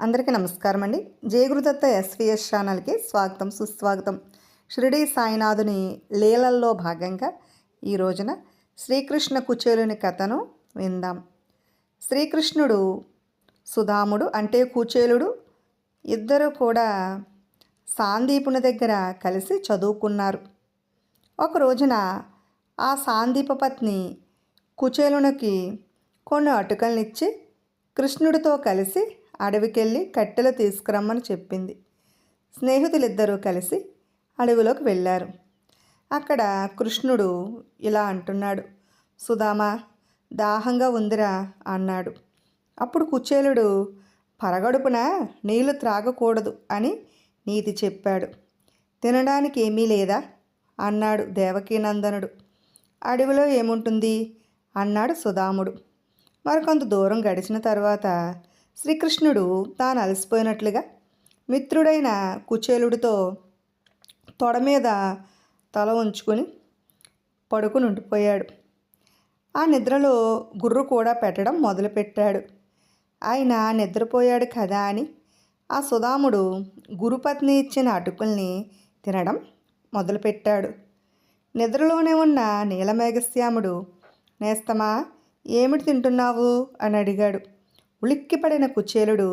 అందరికీ నమస్కారం అండి. జయగురుదత్త ఎస్విఎస్ ఛానల్కి స్వాగతం సుస్వాగతం. షిరిడి సాయినాథుని లీలల్లో భాగంగా ఈ రోజున శ్రీకృష్ణ కుచేలుని కథను విందాం. శ్రీకృష్ణుడు సుధాముడు అంటే కుచేలుడు ఇద్దరు కూడా సాందీపుని దగ్గర కలిసి చదువుకున్నారు. ఒక రోజున ఆ సాందీప పత్ని కుచేలునికి కొన్ని అటుకలనిచ్చి కృష్ణుడితో కలిసి అడవికెళ్ళి కట్టెలు తీసుకురమ్మని చెప్పింది. స్నేహితులిద్దరూ కలిసి అడవిలోకి వెళ్ళారు. అక్కడ కృష్ణుడు ఇలా అంటున్నాడు, సుధామా దాహంగా ఉందిరా అన్నాడు. అప్పుడు కుచేలుడు పరగడుపున నీళ్లు త్రాగకూడదు అని నీతి చెప్పాడు. తినడానికి ఏమీ లేదా అన్నాడు దేవకీనందనుడు. అడవిలో ఏముంటుంది అన్నాడు సుధాముడు. మరికొంత దూరం గడిచిన తర్వాత శ్రీకృష్ణుడు తాను అలసిపోయినట్లుగా మిత్రుడైన కుచేలుడితో తొడ మీద తల ఉంచుకొని పడుకుని ఉండిపోయాడు. ఆ నిద్రలో గుర్రు కూడా పెట్టడం మొదలుపెట్టాడు. ఆయన నిద్రపోయాడు కదా అని ఆ సుధాముడు గురుపత్ని ఇచ్చిన అటుకుల్ని తినడం మొదలుపెట్టాడు. నిద్రలోనే ఉన్న నీలమేఘశ్యాముడు, నేస్తమా ఏమిటి తింటున్నావు అని అడిగాడు. ఉలిక్కిపడిన కుచేలుడు,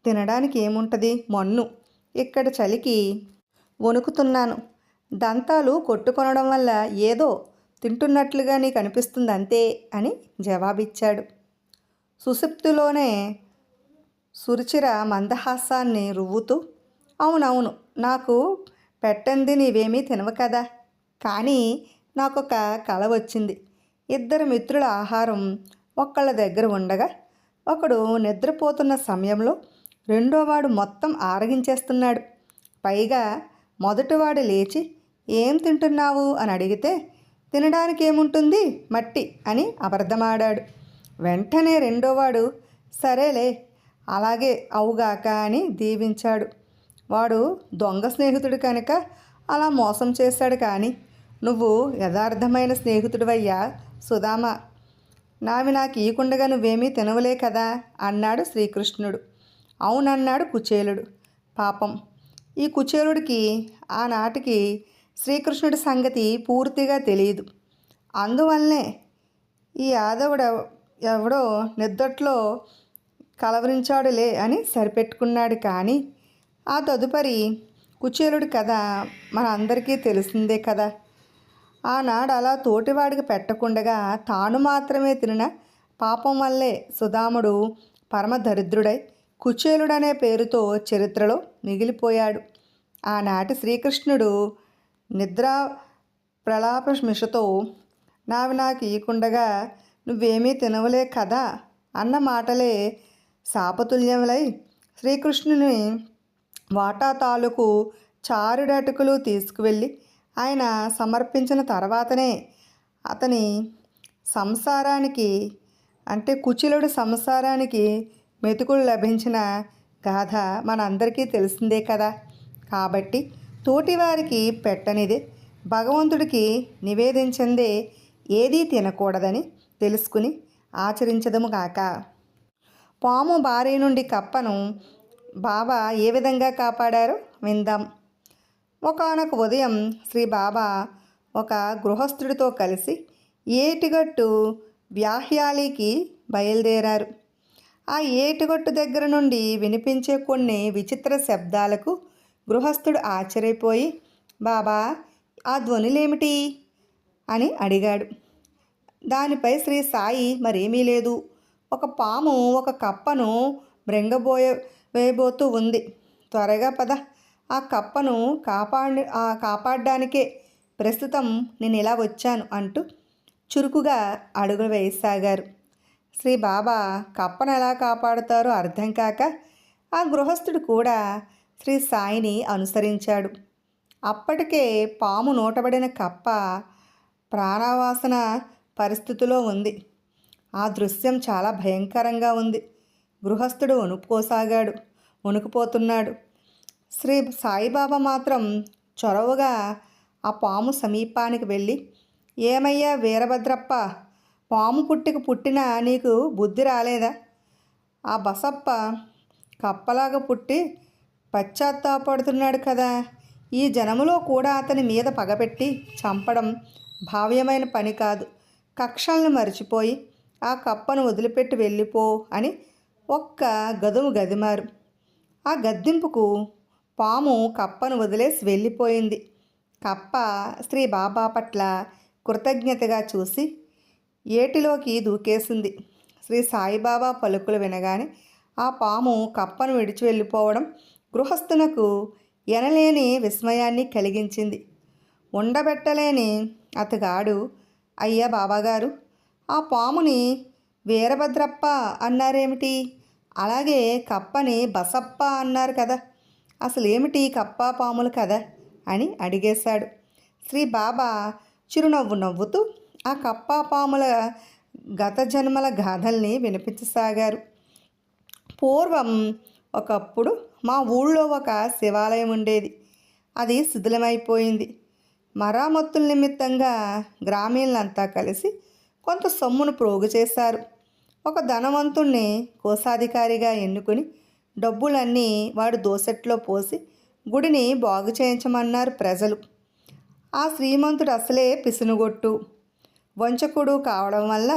తినడానికి ఏముంటుంది మొన్ను, ఇక్కడ చలికి వణుకుతున్నాను, దంతాలు కొట్టుకొనడం వల్ల ఏదో తింటున్నట్లుగా నీకు అనిపిస్తుంది అంతే అని జవాబిచ్చాడు. సుషుప్తిలోనే సురుచిర మందహాసాన్ని రువ్వుతూ, అవునవును నాకు పెట్టంది నీవేమీ తినవు కదా, కానీ నాకొక కల వచ్చింది. ఇద్దరు మిత్రుల ఆహారం ఒకళ్ళ దగ్గర ఉండగా ఒకడు నిద్రపోతున్న సమయంలో రెండోవాడు మొత్తం ఆరగించేస్తున్నాడు. పైగా మొదటివాడు లేచి ఏం తింటున్నావు అని అడిగితే తినడానికి ఏముంటుంది మట్టి అని అబద్ధమాడాడు. వెంటనే రెండోవాడు సరేలే అలాగే అవుగాక అని దీవించాడు. వాడు దొంగ స్నేహితుడు కనుక అలా మోసం చేశాడు, కానీ నువ్వు యథార్థమైన స్నేహితుడివయ్యా సుధామా, నావి నాకు ఈకుండగా నువ్వేమీ తినవలే కదా అన్నాడు శ్రీకృష్ణుడు. అవునన్నాడు కుచేలుడు. పాపం ఈ కుచేలుడికి ఆనాటికి శ్రీకృష్ణుడి సంగతి పూర్తిగా తెలియదు. అందువల్లనే ఈ యాదవుడు ఎవడో నిద్దట్లో కలవరించాడులే అని సరిపెట్టుకున్నాడు. కానీ ఆ తదుపరి కుచేలుడి కథ మన అందరికీ తెలిసిందే కదా. ఆనాడు అలా తోటివాడికి పెట్టకుండగా తాను మాత్రమే తినిన పాపం వల్లే సుధాముడు పరమ దరిద్రుడై కుచేలుడనే పేరుతో చరిత్రలో మిగిలిపోయాడు. ఆనాటి శ్రీకృష్ణుడు నిద్రా ప్రలాపమిషతో నావి నాకు ఈకుండగా నువ్వేమీ తినవలే కదా అన్న మాటలే శాపతుల్యములై శ్రీకృష్ణుని వాటా తాలూకు చారుడటుకులు తీసుకువెళ్ళి ఆయన సమర్పించిన తర్వాతనే అతని సంసారానికి అంటే కుచేలుడి సంసారానికి మెతుకులు లభించిన గాథ మనందరికీ తెలిసిందే కదా. కాబట్టి తోటివారికి పెట్టనిదే భగవంతుడికి నివేదించిందే ఏదీ తినకూడదని తెలుసుకుని ఆచరించదము కాక. పాము బారి నుండి కప్పను బాబా ఏ విధంగా కాపాడారో విందాం. ఒకానొక ఉదయం శ్రీ బాబా ఒక గృహస్థుడితో కలిసి ఏటిగట్టు వ్యాహ్యాలికి బయలుదేరారు. ఆ ఏటిగట్టు దగ్గర నుండి వినిపించే కొన్ని విచిత్ర శబ్దాలకు గృహస్థుడు ఆశ్చర్యపోయి, బాబా ఆ ధ్వనులేమిటి అని అడిగాడు. దానిపై సాయి మరేమీ లేదు, ఒక పాము ఒక కప్పను వేయబోతూ ఉంది, త్వరగా పద, ఆ కప్పను కాపాడడానికే ప్రస్తుతం నేను ఇలా వచ్చాను అంటూ చురుకుగా అడుగులు వేయసాగారు. శ్రీ బాబా కప్పను ఎలా కాపాడుతారో అర్థం కాక ఆ గృహస్థుడు కూడా శ్రీ సాయిని అనుసరించాడు. అప్పటికే పాము నూటబడిన కప్ప ప్రాణవాసన పరిస్థితిలో ఉంది. ఆ దృశ్యం చాలా భయంకరంగా ఉంది. గృహస్థుడు వణుకుపోతున్నాడు. శ్రీ సాయిబాబా మాత్రం చొరవగా ఆ పాము సమీపానికి వెళ్ళి, ఏమయ్యా వీరభద్రప్ప, పాము పుట్టిన నీకు బుద్ధి రాలేదా? ఆ బసప్ప కప్పలాగా పుట్టి పశ్చాత్తాపడుతున్నాడు కదా. ఈ జనములో కూడా అతని మీద పగపెట్టి చంపడం భావ్యమైన పని కాదు. కక్షలను మరిచిపోయి ఆ కప్పను వదిలిపెట్టి వెళ్ళిపో అని ఒక్క గదుము గదిమారు. ఆ గద్దింపుకు పాము కప్పను వదిలేసి వెళ్ళిపోయింది. కప్ప శ్రీ బాబా పట్ల కృతజ్ఞతగా చూసి ఏటిలోకి దూకేసింది. శ్రీ సాయిబాబా పలుకులు వినగానే ఆ పాము కప్పను విడిచి వెళ్ళిపోవడం గృహస్థునకు ఎనలేని విస్మయాన్ని కలిగించింది. ఉండబెట్టలేని అతగాడు, అయ్యా బాబాగారు, ఆ పాముని వీరభద్రప్ప అన్నారేమిటి? అలాగే కప్పని బసప్ప అన్నారు కదా, అసలేమిటి కప్ప పాములు కదా అని అడిగేశాడు. శ్రీ బాబా చిరునవ్వు నవ్వుతూ ఆ కప్ప పాముల గత జన్మల గాథల్ని వినిపించసాగారు. పూర్వం ఒకప్పుడు మా ఊళ్ళో ఒక శివాలయం ఉండేది. అది శిథిలమైపోయింది. మరామత్తుల నిమిత్తంగా గ్రామీణులంతా కలిసి కొంత సొమ్మును ప్రోగు చేశారు. ఒక ధనవంతుణ్ణి కోశాధికారిగా ఎన్నుకుని డబ్బులన్నీ వాడు దోసెట్లో పోసి గుడిని బాగు చేయించమన్నారు ప్రజలు. ఆ శ్రీమంతుడు అసలే పిసునుగొట్టు, వంచకుడు కావడం వల్ల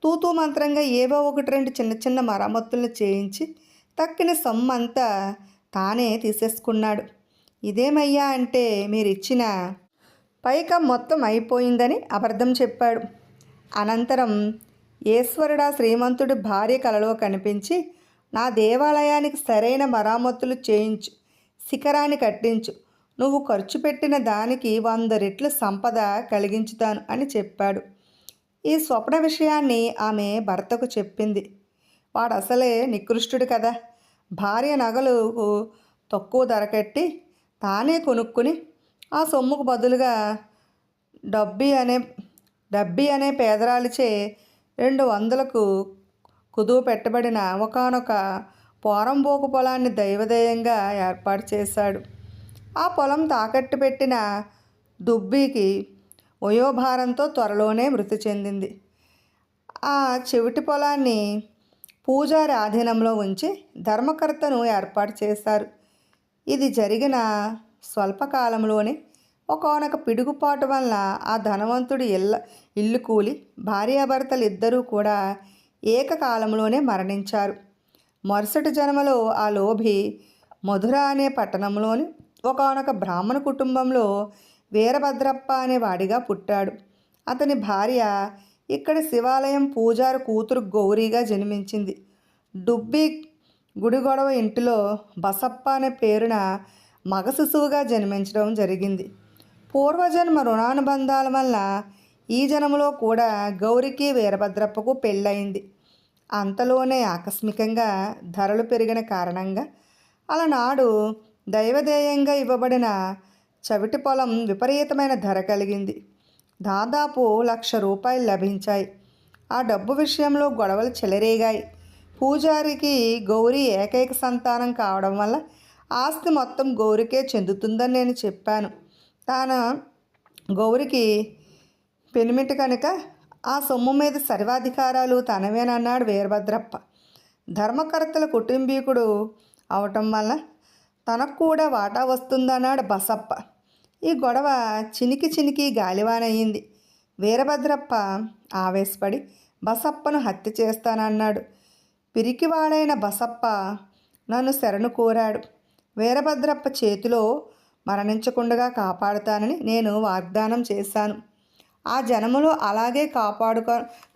తూతూ మంత్రంగా ఏవో ఒకటి రెండు చిన్న చిన్న మరమ్మతులను చేయించి తక్కిన సొమ్మంతా తానే తీసేసుకున్నాడు. ఇదేమయ్యా అంటే మీరిచ్చిన పైకం మొత్తం అయిపోయిందని అబద్ధం చెప్పాడు. అనంతరం ఈశ్వరుడా శ్రీమంతుడి భార్య కలలో కనిపించి, నా దేవాలయానికి సరైన మరామతులు చేయించు, శిఖరాన్ని కట్టించు, నువ్వు ఖర్చు పెట్టిన దానికి 100 రెట్లు సంపద కలిగించుతాను అని చెప్పాడు. ఈ స్వప్న విషయాన్ని ఆమె భర్తకు చెప్పింది. వాడు అసలే నికృష్టుడు కదా. భార్య నగలు తక్కువ ధర కట్టి తానే కొనుక్కుని ఆ సొమ్ముకు బదులుగా డబ్బి అనే పేదరాలిచే 200లకు కుదువ పెట్టబడిన ఒకానొక పోరంబోకు పొలాన్ని దైవదేయంగా ఏర్పాటు చేశాడు. ఆ పొలం తాకట్టు పెట్టిన దుబ్బికి వయోభారంతో త్వరలోనే మృతి చెందింది. ఆ చెవిటి పొలాన్ని పూజారి ఆధీనంలో ఉంచి ధర్మకర్తను ఏర్పాటు చేశారు. ఇది జరిగిన స్వల్పకాలంలోనే ఒకానొక పిడుగుపాటు వలన ఆ ధనవంతుడి ఇల్లు కూలి భార్యాభర్తలు ఇద్దరూ కూడా ఏకకాలంలోనే మరణించారు. మరుసటి జన్మలో ఆ లోభి మధుర అనే పట్టణంలోని ఒకానొక బ్రాహ్మణ కుటుంబంలో వీరభద్రప్ప అనే వాడిగా పుట్టాడు. అతని భార్య ఇక్కడి శివాలయం పూజారి కూతురు గౌరీగా జన్మించింది. డుబ్బి గుడి గొడవ ఇంటిలో బసప్ప అనే పేరున మగ శిశువుగా జన్మించడం జరిగింది. పూర్వజన్మ రుణానుబంధాల వల్ల ఈ జన్మలో కూడా గౌరికి వీరభద్రప్పకు పెళ్ళయింది. అంతలోనే ఆకస్మికంగా ధరలు పెరిగిన కారణంగా అలనాడు దైవదేయంగా ఇవ్వబడిన చవిటి పొలం విపరీతమైన ధర కలిగింది. దాదాపు 1,00,000 రూపాయలు లభించాయి. ఆ డబ్బు విషయంలో గొడవలు చెలరేగాయి. పూజారికి గౌరీ ఏకైక సంతానం కావడం వల్ల ఆస్తి మొత్తం గౌరికే చెందుతుందని నేను చెప్పాను. తాను గౌరికి పెనిమిటి కనుక ఆ సొమ్ము మీద సర్వాధికారాలు తనవేనన్నాడు వీరభద్రప్ప. ధర్మకర్తల కుటుంబీకుడు అవటం వల్ల తనకు కూడా వాటా వస్తుందన్నాడు బసప్ప. ఈ గొడవ చినికి గాలివానయ్యింది. వీరభద్రప్ప ఆవేశపడి బసప్పను హత్య చేస్తానన్నాడు. పిరికివాడైన బసప్ప నన్ను శరణు కోరాడు. వీరభద్రప్ప చేతిలో మరణించకుండా కాపాడుతానని నేను వాగ్దానం చేశాను. ఆ జన్మలో అలాగే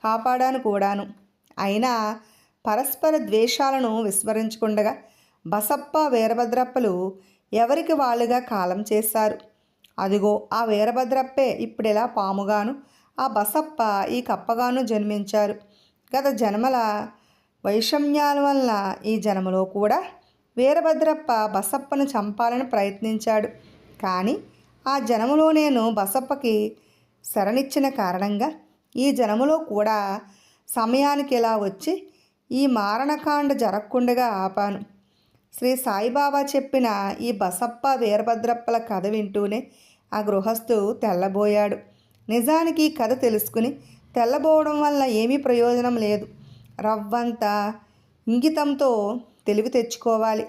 కాపాడాను కూడాను. అయినా పరస్పర ద్వేషాలను విస్మరించకుండా బసప్ప వీరభద్రప్పలు ఎవరికి వాళ్ళుగా కాలం చేశారు. అదిగో ఆ వీరభద్రప్పే ఇప్పుడెలా పాముగాను, ఆ బసప్ప ఈ కప్పగాను జన్మించారు. గత జన్మల వైషమ్యాల వల్ల ఈ జన్మలో కూడా వీరభద్రప్ప బసప్పను చంపాలని ప్రయత్నించాడు. కానీ ఆ జన్మలో నేను బసప్పకి శరణిచ్చిన కారణంగా ఈ జన్మలో కూడా సమయానికి ఇలా వచ్చి ఈ మారణకాండ జరగకుండా ఆపాను. శ్రీ సాయిబాబా చెప్పిన ఈ బసప్ప వీరభద్రప్పల కథ వింటూనే ఆ గృహస్థు తెల్లబోయాడు. నిజానికి ఈ కథ తెలుసుకుని తెల్లబోవడం వల్ల ఏమీ ప్రయోజనం లేదు. రవ్వంత ఇంగితంతో తెలివి తెచ్చుకోవాలి.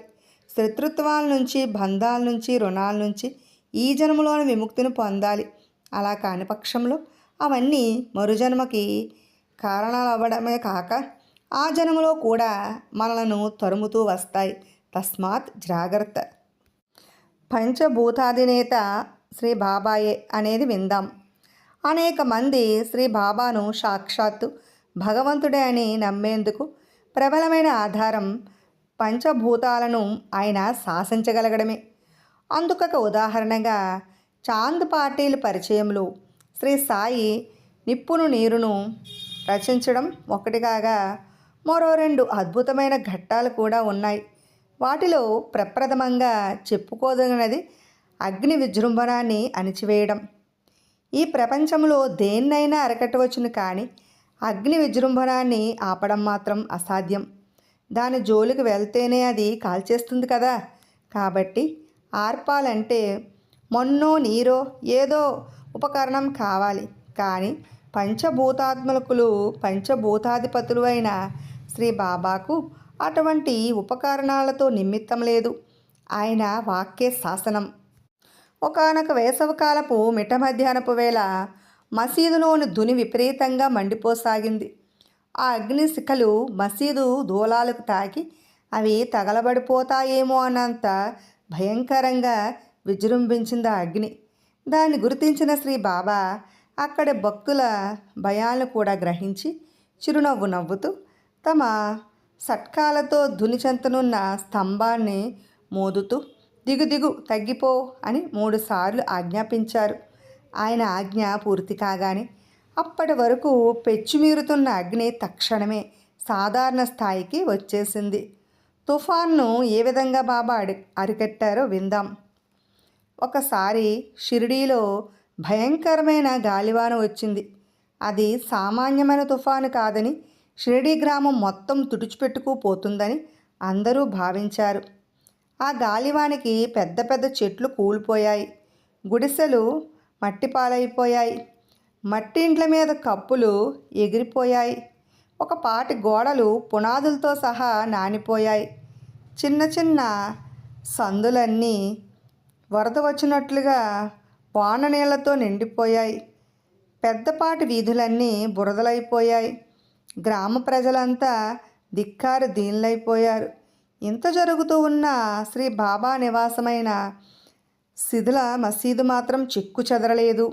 శత్రుత్వాల నుంచి, బంధాల నుంచి, రుణాల నుంచి ఈ జన్మలోని విముక్తిని పొందాలి. అలా కాని పక్షంలో అవన్నీ మరుజన్మకి కారణాలు అవ్వడమే కాక ఆ జన్మలో కూడా మనలను తరుముతూ వస్తాయి. తస్మాత్ జాగ్రత్త. పంచభూతాధినేత శ్రీ బాబాయే అనేది విందాం. అనేక మంది శ్రీ బాబాను సాక్షాత్తు భగవంతుడే అని నమ్మేందుకు ప్రబలమైన ఆధారం పంచభూతాలను ఆయన శాసించగలగడమే. అందుకొక ఉదాహరణగా చాంద్ పాటిల్ పరిచయంలో శ్రీ సాయి నిప్పును నీరును రచించడం ఒకటి కాగా మరో 2 అద్భుతమైన ఘట్టాలు కూడా ఉన్నాయి. వాటిలో ప్రప్రథమంగా చెప్పుకోదగినది అగ్ని విజృంభణాన్ని అణిచివేయడం. ఈ ప్రపంచంలో దేన్నైనా అరకట్టవచ్చును, కానీ అగ్ని విజృంభణాన్ని ఆపడం మాత్రం అసాధ్యం. దాని జోలికి వెళ్తేనే అది కాల్చేస్తుంది కదా. కాబట్టి ఆర్పాలంటే మన్నో నీరో ఏదో ఉపకరణం కావాలి. కానీ పంచభూతాధిపతులు అయిన శ్రీ బాబాకు అటువంటి ఉపకరణాలతో నిమిత్తం లేదు. ఆయన వాక్యే శాసనం. ఒకానొక వేసవకాలపు మిట్ట మధ్యాహ్నపు వేళ మసీదులోని ధుని విపరీతంగా మండిపోసాగింది. ఆ అగ్ని శిఖలు మసీదు దూలాలకు తాకి అవి తగలబడిపోతాయేమో అన్నంత భయంకరంగా విజృంభించింది ఆ అగ్ని. దాన్ని గుర్తించిన శ్రీ బాబా అక్కడి భక్తుల భయాలను కూడా గ్రహించి చిరునవ్వు నవ్వుతూ తమ సట్కాలతో ధుని చెంతనున్న స్తంభాన్ని మోదుతూ దిగు దిగు తగ్గిపో అని 3 సార్లు ఆజ్ఞాపించారు. ఆయన ఆజ్ఞ పూర్తి కాగానే అప్పటి వరకు పెచ్చుమీరుతున్న అగ్ని తక్షణమే సాధారణ స్థాయికి వచ్చేసింది. తుఫాన్ను ఏ విధంగా బాబా అరికట్టారో విందాం. ఒకసారి షిరిడీలో భయంకరమైన గాలివాన వచ్చింది. అది సామాన్యమైన తుఫాను కాదని, షిరిడీ గ్రామం మొత్తం తుడిచిపెట్టుకుపోతుందని అందరూ భావించారు. ఆ గాలివానికి పెద్ద పెద్ద చెట్లు కూలిపోయాయి. గుడిసెలు మట్టిపాలైపోయాయి. మట్టింట్ల మీద కప్పులు ఎగిరిపోయాయి. ఒక పాటి గోడలు పునాదులతో సహా నానిపోయాయి. చిన్న చిన్న సందులన్నీ వరద వచ్చినట్లుగా వాన నీళ్లతో నిండిపోయాయి. పెద్దపాటి వీధులన్నీ బురదలైపోయాయి. గ్రామ ప్రజలంతా ధిక్కారి దీనులైపోయారు. ఇంత జరుగుతూ ఉన్న శ్రీ బాబా నివాసమైన శిథిల మసీదు మాత్రం చెక్కు చెదరలేదు.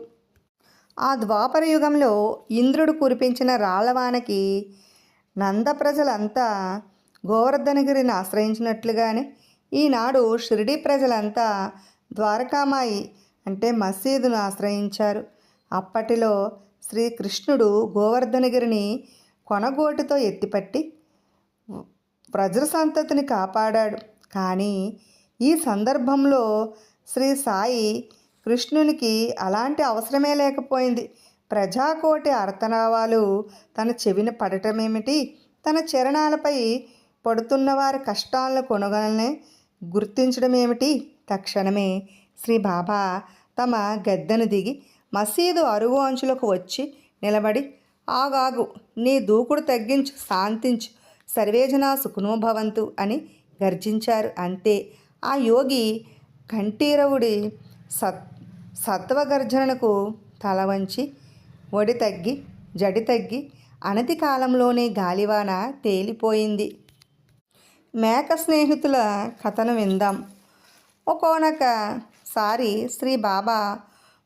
ఆ ద్వాపర యుగంలో ఇంద్రుడు కురిపించిన రాళ్లవానకి నంద ప్రజలంతా గోవర్ధనగిరిని ఆశ్రయించినట్లుగానే ఈనాడు షిరిడీ ప్రజలంతా ద్వారకామాయి అంటే మసీదును ఆశ్రయించారు. అప్పటిలో శ్రీకృష్ణుడు గోవర్ధనగిరిని కొనగోటితో ఎత్తిపట్టి వ్రజ సంతతిని కాపాడాడు. కానీ ఈ సందర్భంలో శ్రీ సాయి కృష్ణునికి అలాంటి అవసరమే లేకపోయింది. ప్రజాకోటి అర్తనావాలు తన చెవిన పడటమేమిటి, తన చరణాలపై పడుతున్న వారి కష్టాలను కొనుగోలని గుర్తించడమేమిటి. తక్షణమే శ్రీ బాబా తమ గద్దెను దిగి మసీదు అరుగు అంచులకు వచ్చి నిలబడి, ఆగాగు, నీ దూకుడు తగ్గించు, శాంతించు, సర్వేజనా సుఖనోభవంతు అని గర్జించారు. అంతే. ఆ యోగి కంఠీరవుడి సత్వగర్జనకు తల వంచి ఒడి తగ్గి జడి తగ్గి అనతి కాలంలోనే గాలివాన తేలిపోయింది. మేక స్నేహితుల కథను విందాం. ఒక్కొనొకసారి శ్రీ బాబా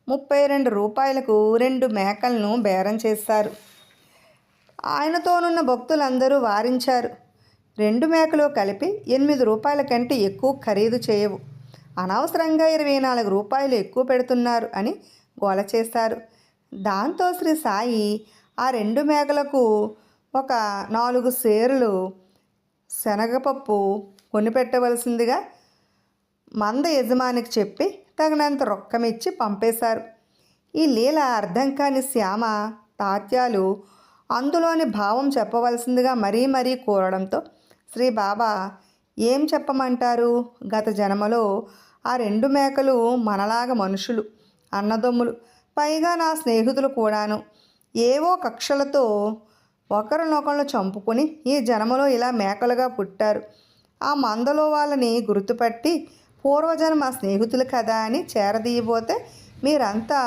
32 రూపాయలకు 2 మేకలను బేరం చేశారు. ఆయనతోనున్న భక్తులందరూ వారించారు. 2 మేకలు కలిపి 8 రూపాయల కంటే ఎక్కువ ఖరీదు చేయవు, అనవసరంగా 24 రూపాయలు ఎక్కువ పెడుతున్నారు అని గోల చేశారు. దాంతో శ్రీ సాయి ఆ 2 మేకలకు ఒక 4 సేరులు శనగపప్పు కొనిపెట్టవలసిందిగా మంద యజమానికి చెప్పి తగినంత రొక్కమిచ్చి పంపేశారు. ఈ లీల అర్థం కాని శ్యామ తాత్యాలు అందులోని భావం చెప్పవలసిందిగా మరీ మరీ కోరడంతో శ్రీ బాబా ఏం చెప్పమంటారు, గత జన్మలో ఆ 2 మేకలు మనలాగా మనుషులు, అన్నదమ్ములు, పైగా నా స్నేహితులు కూడాను ఏవో కక్షలతో ఒకరినొకళ్ళు చంపుకొని ఈ జన్మలో ఇలా మేకలుగా పుట్టారు. ఆ మందలో వాళ్ళని గుర్తుపట్టి పూర్వజన్మ స్నేహితులు కదా అని చేరదీయబోతే మీరంతా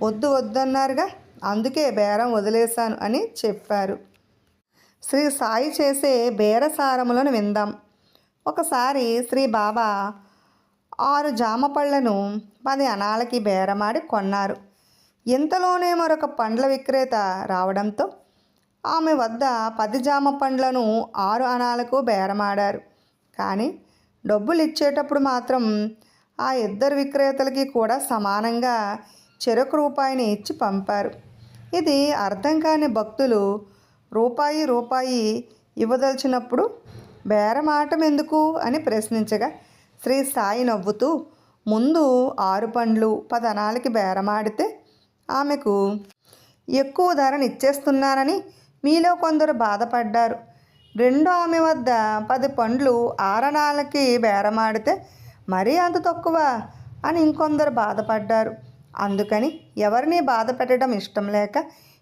వద్దు వద్దన్నారుగా, అందుకే బేరం వదిలేశాను అని చెప్పారు. శ్రీ సాయి చేసే బేరసారములను విందాం. ఒకసారి శ్రీ బాబా 6 జామ పళ్ళను 10 అనాలకి బేరమాడి కొన్నారు. ఇంతలోనే మరొక పండ్ల విక్రేత రావడంతో ఆమె వద్ద 10 జామ పండ్లను 6 అనాలకు బేరమాడారు. కానీ డబ్బులు ఇచ్చేటప్పుడు మాత్రం ఆ ఇద్దరు విక్రేతలకి కూడా సమానంగా చెరకు రూపాయిని ఇచ్చి పంపారు. ఇది అర్థం కాని భక్తులు రూపాయి ఇవ్వదలిచినప్పుడు బేరమాటం ఎందుకు అని ప్రశ్నించగా శ్రీ సాయి నవ్వుతూ ముందు 6 పండ్లు 10 అనాలకి బేరమాడితే ఆమెకు ఎక్కువ ధరని ఇచ్చేస్తున్నానని మీలో కొందరు బాధపడ్డారు. రెండో ఆమె వద్ద 10 పండ్లు 6 అనాలకి బేరమాడితే మరీ అంత తక్కువ అని ఇంకొందరు బాధపడ్డారు. అందుకని ఎవరిని బాధ పెట్టడం ఇష్టం లేక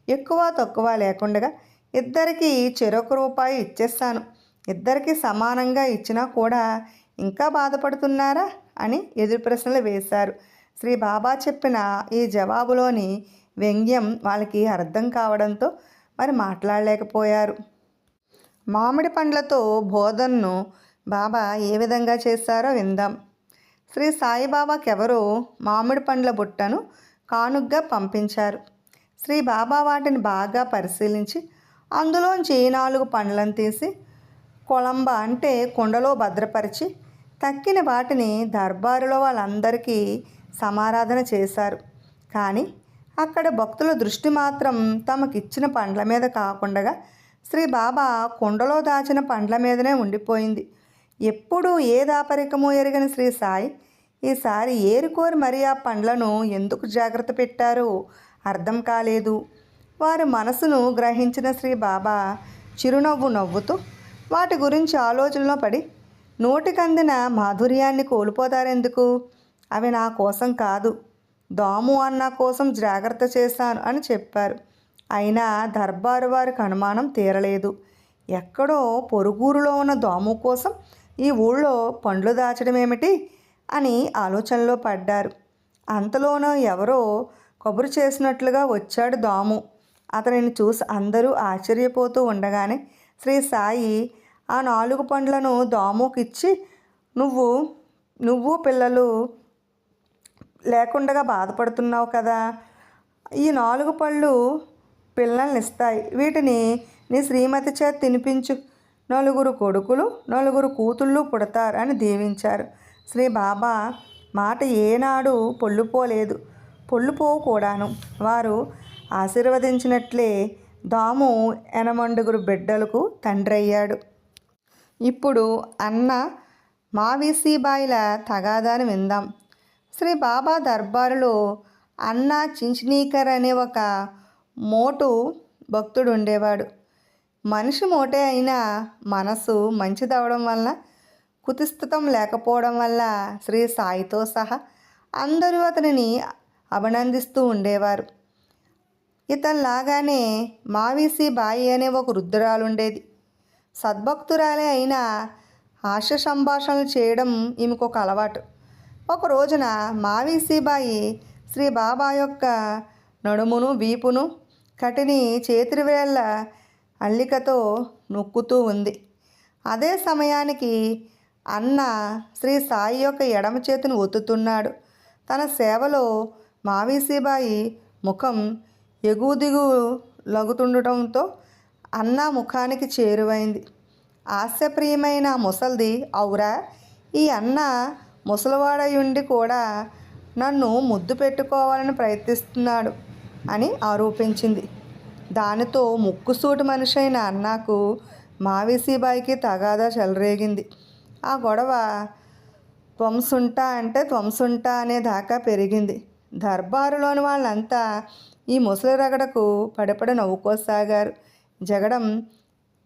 ఎక్కువ తక్కువ లేకుండా ఇద్దరికి చెరొక రూపాయి ఇచ్చేస్తాను. ఇద్దరికి సమానంగా ఇచ్చినా కూడా ఇంకా బాధపడుతున్నారా అని ఎదురు ప్రశ్నలు వేశారు. శ్రీ బాబా చెప్పిన ఈ జవాబులోని వ్యంగ్యం వాళ్ళకి అర్థం కావడంతో మరి మాట్లాడలేకపోయారు. మామిడి పండ్లతో బోధనను బాబా ఏ విధంగా చేశారో విందాం. శ్రీ సాయిబాబాకెవరో మామిడి పండ్ల బుట్టను కానుగ్గా పంపించారు. శ్రీ బాబా వాటిని బాగా పరిశీలించి అందులోంచి 4 పండ్లను తీసి కొలంబ అంటే కుండలో భద్రపరిచి తక్కిన వాటిని దర్బారులో వాళ్ళందరికీ సమారాధన చేశారు. కానీ అక్కడ భక్తుల దృష్టి మాత్రం తమకిచ్చిన పండ్ల మీద కాకుండా శ్రీ బాబా కుండలో దాచిన పండ్ల మీదనే ఉండిపోయింది. ఎప్పుడూ ఏ దాపరికమో ఎరగని శ్రీ సాయి ఈసారి ఏరుకోరి మరీ ఆ పండ్లను ఎందుకు జాగ్రత్త పెట్టారో అర్థం కాలేదు. వారి మనసును గ్రహించిన శ్రీ బాబా చిరునవ్వు నవ్వుతూ వాటి గురించి ఆలోచనలో పడి నోటికందిన మాధుర్యాన్ని కోల్పోతారెందుకు, అవి నా కోసం కాదు, దాము అన్న కోసం జాగ్రత్త చేశాను అని చెప్పారు. అయినా దర్బారు వారికి అనుమానం తీరలేదు. ఎక్కడో పొరుగురులో ఉన్న దాము కోసం ఈ ఊళ్ళో పండ్లు దాచడం ఏమిటి అని ఆలోచనలో పడ్డారు. అంతలోనూ ఎవరో కబురు చేసినట్లుగా వచ్చాడు దాము. అతనిని చూసి అందరూ ఆశ్చర్యపోతూ ఉండగానే శ్రీ సాయి ఆ 4 పండ్లను దాముకిచ్చి నువ్వు పిల్లలు లేకుండా బాధపడుతున్నావు కదా, ఈ 4 పళ్ళు పిల్లల్ని ఇస్తాయి, వీటిని నీ శ్రీమతి చేత తినిపించు, 4 కొడుకులు 4 కూతుళ్ళు పుడతారు అని దీవించారు. శ్రీ బాబా మాట ఏనాడు పొల్లుపోలేదు, పొల్లుపోకూడాను. వారు ఆశీర్వదించినట్లే దాము 8 బిడ్డలకు తండ్రి అయ్యాడు. ఇప్పుడు అన్న మావిసీబాయిల తగాదాని విందాం. శ్రీ బాబా దర్బారులో అన్న చించినీకర్ అనే ఒక మోటు భక్తుడు ఉండేవాడు. మనిషి మోటే అయినా మనసు మంచిదవడం వల్ల కుతిస్థితం లేకపోవడం వల్ల శ్రీ సాయితో సహా అందరూ అతనిని అభినందిస్తూ ఉండేవారు. ఇతనిలాగానే మావిసీబాయి అనే ఒక వృద్ధురాలు ఉండేది. సద్భక్తురాలే అయినా హాస్య సంభాషణలు చేయడం ఈమెకొక అలవాటు. ఒక రోజున మావిసీబాయి శ్రీ బాబా యొక్క నడుమును వీపును కటిని చేతివేళ్ల అల్లికతో నొక్కుతూ ఉంది. అదే సమయానికి అన్న శ్రీ సాయి యొక్క ఎడమ చేతిని ఒత్తుతున్నాడు. తన సేవలో మావిసీబాయి ముఖం ఎగుదిగు లగుతుండటంతో అన్న ముఖానికి చేరువైంది. హాస్యప్రియమైన ముసల్ది, ఔరా, ఈ అన్న ముసలివాడయుండి కూడా నన్ను ముద్దు పెట్టుకోవాలని ప్రయత్నిస్తున్నాడు అని ఆరోపించింది. దానితో ముక్కుసూటి మనిషి అయిన అన్నకు మావిసీబాయికి తగాదా చెలరేగింది. ఆ గొడవ ధ్వంసుంటా అనే దాకా పెరిగింది. దర్బారులోని వాళ్ళంతా ఈ ముసలి రగడకు పడిపడి నవ్వుకోసాగారు. జగడం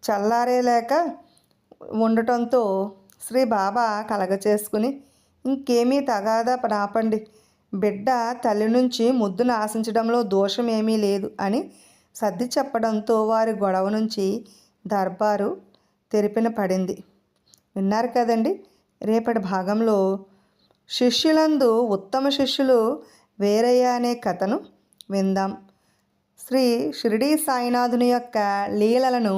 చల్లారేలేక ఉండటంతో శ్రీ బాబా కలగచేసుకుని ఇంకేమీ తగాదా నాపండి, బిడ్డ తల్లి నుంచి ముద్దును ఆశించడంలో దోషం ఏమీ లేదు అని సర్ది చెప్పడంతో వారి గొడవ నుంచి దర్బారు తెరిపిన పడింది. విన్నారు కదండి. రేపటి భాగంలో శిష్యులందు ఉత్తమ శిష్యులు వేరయ్య అనే కథను విందాం. శ్రీ షిరిడీ సాయినాథుని యొక్క లీలలను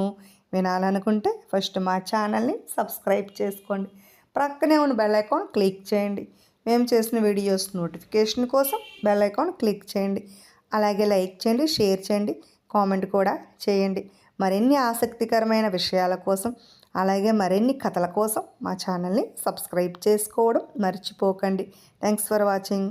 వినాలనుకుంటే ఫస్ట్ మా ఛానల్ని సబ్స్క్రైబ్ చేసుకోండి. ప్రక్కనే ఉన్న బెల్ ఐకాన్ క్లిక్ చేయండి. మేము చేసిన వీడియోస్ నోటిఫికేషన్ కోసం బెల్ ఐకాన్ క్లిక్ చేయండి. అలాగే లైక్ చేయండి, షేర్ చేయండి, కామెంట్ కూడా చేయండి. మరిన్ని ఆసక్తికరమైన విషయాల కోసం అలాగే మరిన్ని కథల కోసం మా ఛానల్ని సబ్స్క్రైబ్ చేసుకోవడం మర్చిపోకండి. Thanks for watching.